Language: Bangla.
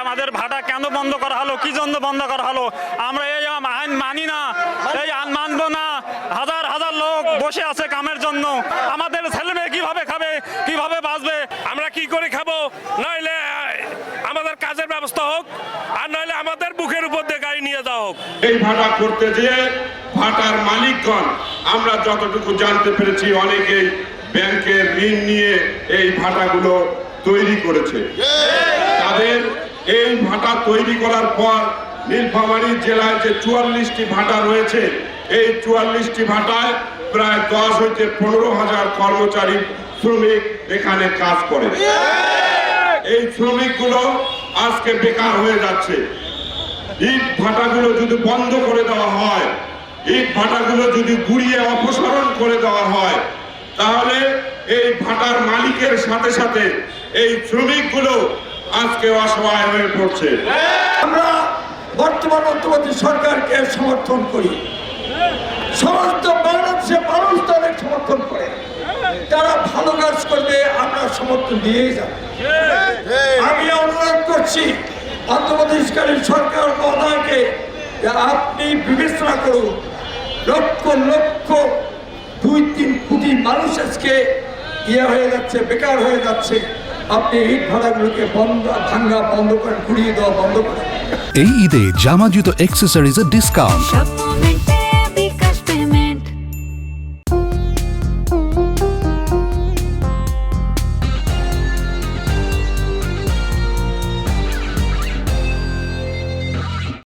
আমাদের ভাড়া কেন বন্ধ করা হলো, কি জন্য বন্ধ করা হলো? আমরা এই আইন মানি না, এই আইন মানবো না। হাজার হাজার লোক বসে আছে কামের জন্য। আমাদের ছেলে মেয়ে কিভাবে খাবে, কিভাবে বাঁচবে? আমরা কি করে খাবো? নইলে আমাদের কাজের ব্যবস্থা হোক, আর নইলে আমাদের বুকের উপর দিয়ে গাড়ি নিয়ে যাওয়া হোক। এই ভাটা করতে যেয়ে ভাটার মালিকগণ আমরা যতটুকু জানতে পেরেছি অনেকেই ব্যাংকের ঋণ নিয়ে এই ভাটাগুলো তৈরি করেছে। তাদের এই ভাটা তৈরি করার পর নীলফামারী জেলায় যে 44টি ভাটা রয়েছে, এই 44টি ভাটায় প্রায় 10 হইতে 15,000 কর্মচারী শ্রমিক এখানে কাজ করে। এই শ্রমিকগুলো আজকে বেকার হয়ে যাচ্ছে। ইট ভাটাগুলো যদি বন্ধ করে দেওয়া হয়, ইট ভাটাগুলো যদি গুড়িয়ে অপসারণ করে দেওয়া হয়, তাহলে এই ভাটার মালিকের সাথে সাথে এই শ্রমিকগুলো আজকে অসহায় হয়ে পড়ছে। আমরা বর্তমান অন্তর্বর্তী সরকারকে সমর্থন করি। সমস্ত বাংলাদেশে মানুষ তাদের সমর্থন করে। তারা ভালো কাজ করবে, আমরা সমর্থন দিয়েই যাব। আমি অনুরোধ করছি অন্তর্বর্তীকালীন সরকার মহোদয়কে যে আপনি বিবেচনা করুন, লক্ষ লক্ষ 2-3 কোটি মানুষ আজকে হয়ে যাচ্ছে, বেকার হয়ে যাচ্ছে। আপনি ইট ভাড়াগুলোকে ভাঙ্গা বন্ধ করেন, ঘুরিয়ে দেওয়া বন্ধ করেন। এই ঈদে জামা জুতো অ্যাক্সেসরিজের ডিসকাউন্ট।